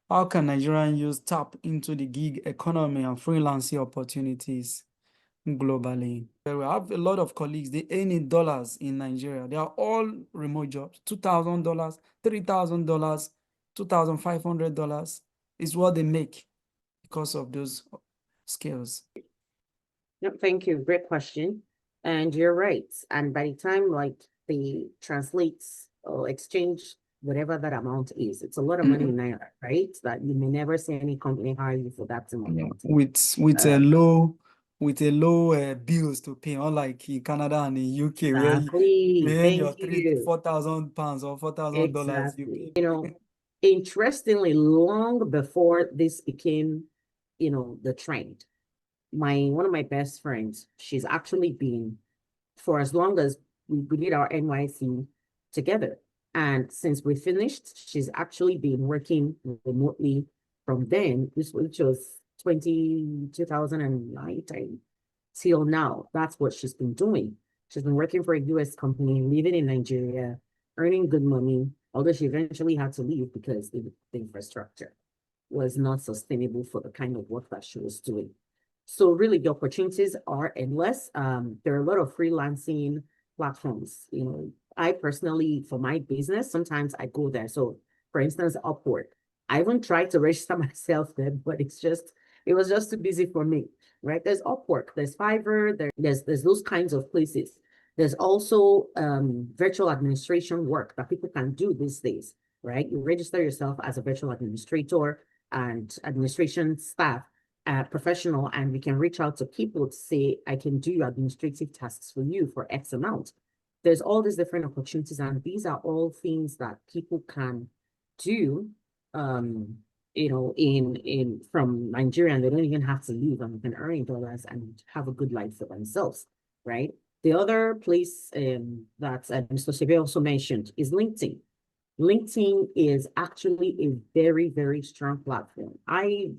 how can Nigerian youth tap into the gig economy and freelancing opportunities globally? We have a lot of colleagues, they earn in dollars in Nigeria. They are all remote jobs. $2,000, $3,000, $2,500 is what they make because of those skills. No, thank you. Great question. And you're right. And by the time like they translate or exchange whatever that amount is, it's a lot of money in Naira, right? That you may never see any company hire you for that amount. With a low bills to pay, unlike in Canada and in UK, where you earn your Thank you. £4,000 or $4,000 you Exactly. pay. You know, interestingly, long before this became, the trend, one of my best friends, she's actually been for as long as we did our NYC together. And since we finished, she's actually been working remotely from then, which was 2009 till now. That's what she's been doing. She's been working for a US company, living in Nigeria, earning good money, although she eventually had to leave because the infrastructure was not sustainable for the kind of work that she was doing. So really the opportunities are endless. There are a lot of freelancing platforms. I personally, for my business, sometimes I go there. So for instance, Upwork. I even tried to register myself there, but it was just too busy for me, right? There's Upwork, there's Fiverr, there's those kinds of places. There's also virtual administration work that people can do these days, right? You register yourself as a virtual administrator and administration staff professional, and we can reach out to people to say, I can do your administrative tasks for you for X amount. There's all these different opportunities, and these are all things that people can do, in from Nigeria, and they don't even have to leave, and they can earn dollars and have a good life for themselves, right? The other place that Mr. Sebe also mentioned is LinkedIn. LinkedIn is actually a very, very strong platform. I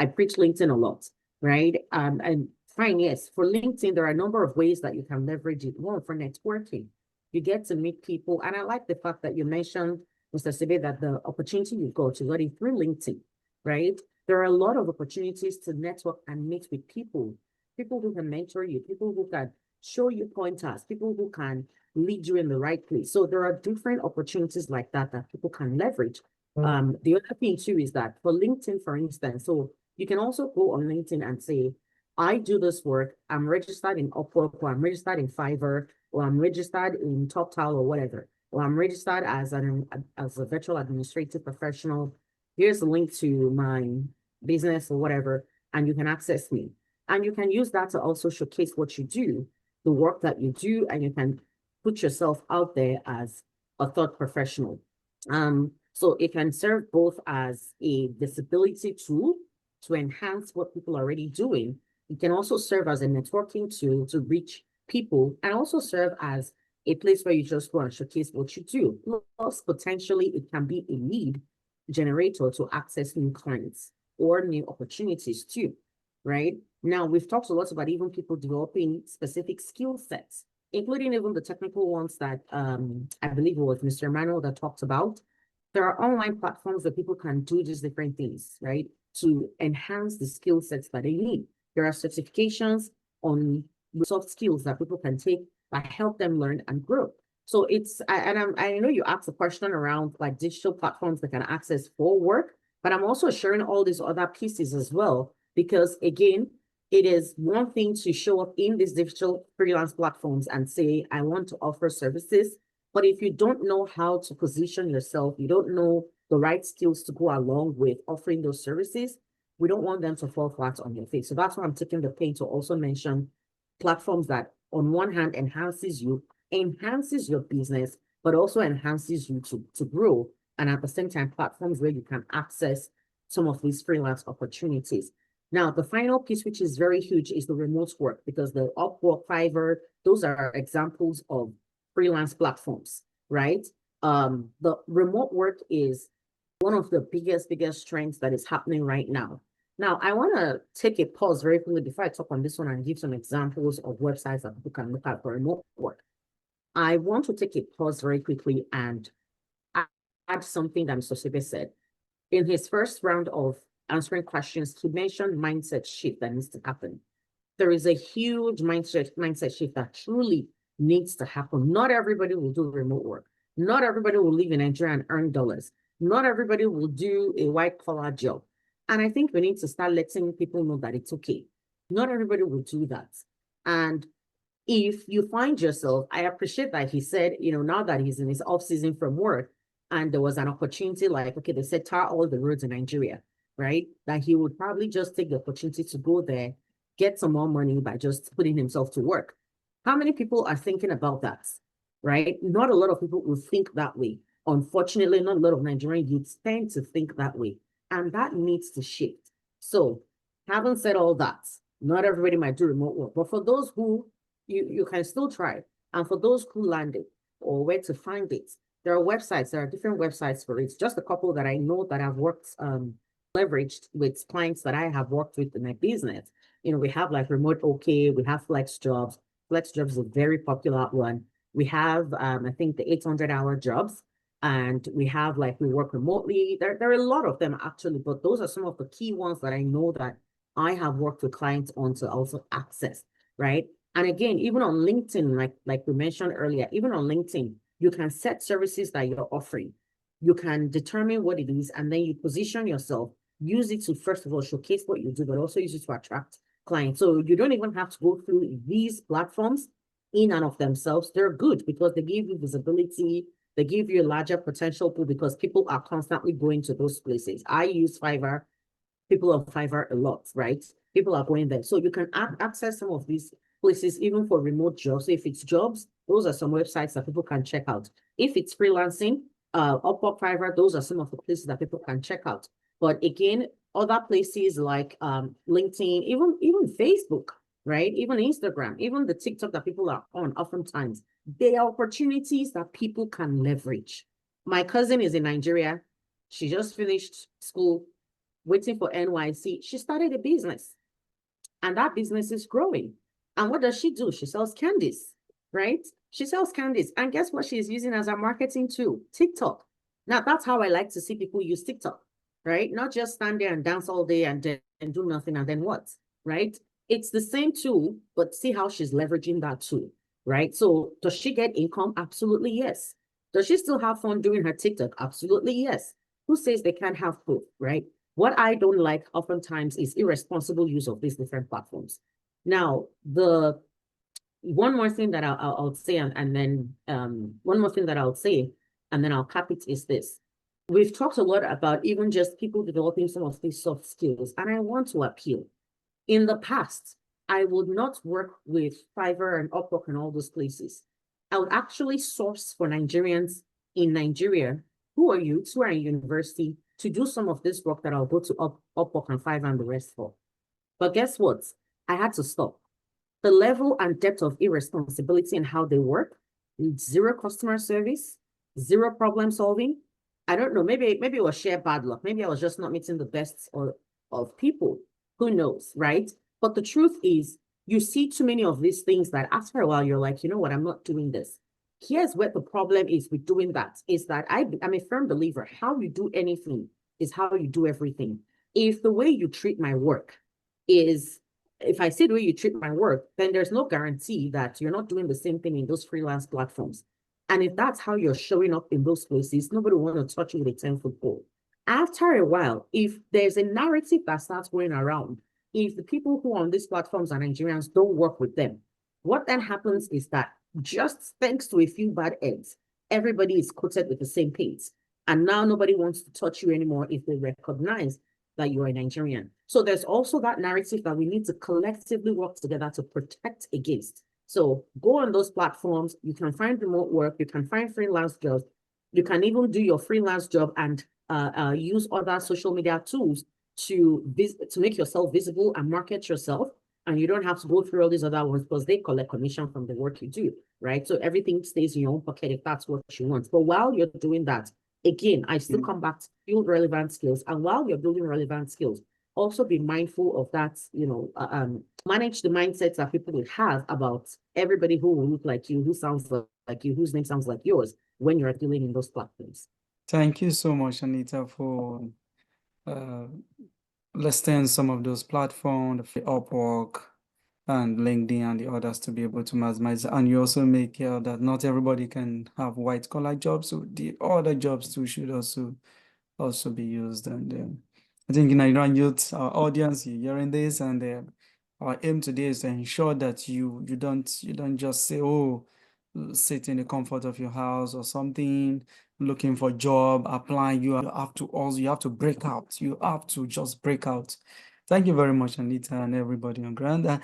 preach LinkedIn a lot, right? And fine, yes, for LinkedIn, there are a number of ways that you can leverage it. One, for networking. You get to meet people. And I like the fact that you mentioned, Mr. Sebe, that the opportunity you got it through LinkedIn, right? There are a lot of opportunities to network and meet with people who can mentor you, people who can show you pointers, people who can lead you in the right place. So there are different opportunities like that people can leverage. The other thing too is that for LinkedIn, for instance, so you can also go on LinkedIn and say, I do this work, I'm registered in Upwork, or I'm registered in Fiverr, or I'm registered in TopTal or whatever, or I'm registered as a virtual administrative professional. Here's a link to my business or whatever, and you can access me. And you can use that to also showcase what you do, the work that you do, and you can put yourself out there as a thought professional. So it can serve both as a visibility tool to enhance what people are already doing. It can also serve as a networking tool to reach people, and also serve as a place where you just go and showcase what you do. Plus, potentially, it can be a lead generator to access new clients or new opportunities too, right? Now, we've talked a lot about even people developing specific skill sets, including even the technical ones that I believe it was Mr. Emmanuel that talked about. There are online platforms that people can do these different things, right, to enhance the skill sets that they need. There are certifications on soft skills that people can take that help them learn and grow. So I know you asked a question around like digital platforms that can access for work, but I'm also sharing all these other pieces as well, because again, it is one thing to show up in these digital freelance platforms and say, I want to offer services. But if you don't know how to position yourself, you don't know the right skills to go along with offering those services, we don't want them to fall flat on your face. So that's why I'm taking the pain to also mention platforms that on one hand enhances your business, but also enhances you to grow. And at the same time, platforms where you can access some of these freelance opportunities. Now, the final piece, which is very huge, is the remote work, because the Upwork, Fiverr, those are examples of freelance platforms, right? The remote work is one of the biggest trends that is happening right now. Now, I want to take a pause very quickly before I talk on this one and give some examples of websites that people can look at for remote work. I want to take a pause very quickly and add something that Mr. Sebe said. In his first round of answering questions, he mentioned mindset shift that needs to happen. There is a huge mindset shift that truly needs to happen. Not everybody will do remote work. Not everybody will live in Nigeria and earn dollars. Not everybody will do a white collar job. And I think we need to start letting people know that it's okay. Not everybody will do that. And if you find yourself, I appreciate that he said, now that he's in his off season from work and there was an opportunity like, okay, they said tar all the roads in Nigeria, right? That he would probably just take the opportunity to go there, get some more money by just putting himself to work. How many people are thinking about that, right? Not a lot of people will think that way. Unfortunately, not a lot of Nigerian youths tend to think that way. And that needs to shift. So having said all that, not everybody might do remote work, but for those who you can still try. And for those who land it or where to find it, there are websites, there are different websites for it. Just a couple that I know that I've worked, leveraged with clients that I have worked with in my business. We have like Remote OK, we have FlexJobs. FlexJobs is a very popular one. We have, I think, the 800-hour jobs, and we have like we work remotely. There are a lot of them actually, but those are some of the key ones that I know that I have worked with clients on to also access, right? And again, even on LinkedIn, like we mentioned earlier, even on LinkedIn, you can set services that you're offering. You can determine what it is, and then you position yourself, use it to, first of all, showcase what you do, but also use it to attract clients. So you don't even have to go through these platforms in and of themselves. They're good because they give you visibility. They give you a larger potential pool because people are constantly going to those places. I use Fiverr. People on Fiverr a lot, right? People are going there. So you can access some of these places even for remote jobs. So if it's jobs, those are some websites that people can check out. If it's freelancing, Upwork, Fiverr, those are some of the places that people can check out. But again, other places like LinkedIn, even Facebook, right? Even Instagram, even the TikTok that people are on oftentimes, there are opportunities that people can leverage. My cousin is in Nigeria. She just finished school, waiting for NYC. She started a business, and that business is growing. And what does she do? She sells candies, right? She sells candies. And guess what she's using as a marketing tool? TikTok. Now, that's how I like to see people use TikTok, right? Not just stand there and dance all day and do nothing and then what, right? It's the same tool, but see how she's leveraging that tool, right? So does she get income? Absolutely, yes. Does she still have fun doing her TikTok? Absolutely, yes. Who says they can't have both, right? What I don't like oftentimes is irresponsible use of these different platforms. Now, the one more thing that I'll say, and then one more thing that I'll say, and then I'll cap it is this. We've talked a lot about even just people developing some of these soft skills, and I want to appeal. In the past, I would not work with Fiverr and Upwork and all those places. I would actually source for Nigerians in Nigeria who are youths, who are in university, to do some of this work that I'll go to Upwork and Fiverr and the rest for. But guess what? I had to stop. The level and depth of irresponsibility in how they work, zero customer service, zero problem solving. I don't know, maybe it was sheer bad luck. Maybe I was just not meeting the best of people. Who knows, right? But the truth is, you see too many of these things that after a while, you're like, you know what, I'm not doing this. Here's where the problem is with doing that, is that I'm a firm believer, how you do anything is how you do everything. If the way you treat my work is, if I say the way you treat my work, then there's no guarantee that you're not doing the same thing in those freelance platforms. And if that's how you're showing up in those places, nobody will want to touch you with a 10-foot pole. After a while, if there's a narrative that starts going around, if the people who are on these platforms are Nigerians, don't work with them, what then happens is that just thanks to a few bad eggs, everybody is coated with the same paint. And now nobody wants to touch you anymore if they recognize that you're a Nigerian. So there's also that narrative that we need to collectively work together to protect against. So go on those platforms. You can find remote work. You can find freelance jobs. You can even do your freelance job and use other social media tools to make yourself visible and market yourself. And you don't have to go through all these other ones because they collect commission from the work you do, right? So everything stays in your own pocket if that's what you want. But while you're doing that, again, I still come back to build relevant skills. And while you're building relevant skills, also be mindful of that, manage the mindsets that people will have about everybody who will look like you, who sounds like you, whose name sounds like yours when you're dealing in those platforms. Thank you so much, Anita, for listen some of those platforms, the Upwork and LinkedIn and the others to be able to maximize. And you also make care that not everybody can have white collar jobs, so the other jobs too should also be used. And I think in Nigerian youth, our audience, you're hearing this, and our aim today is to ensure that you don't just say, oh, sit in the comfort of your house or something, looking for job, applying. You have to break out. You have to just break out. Thank you very much, Anita, and everybody on ground.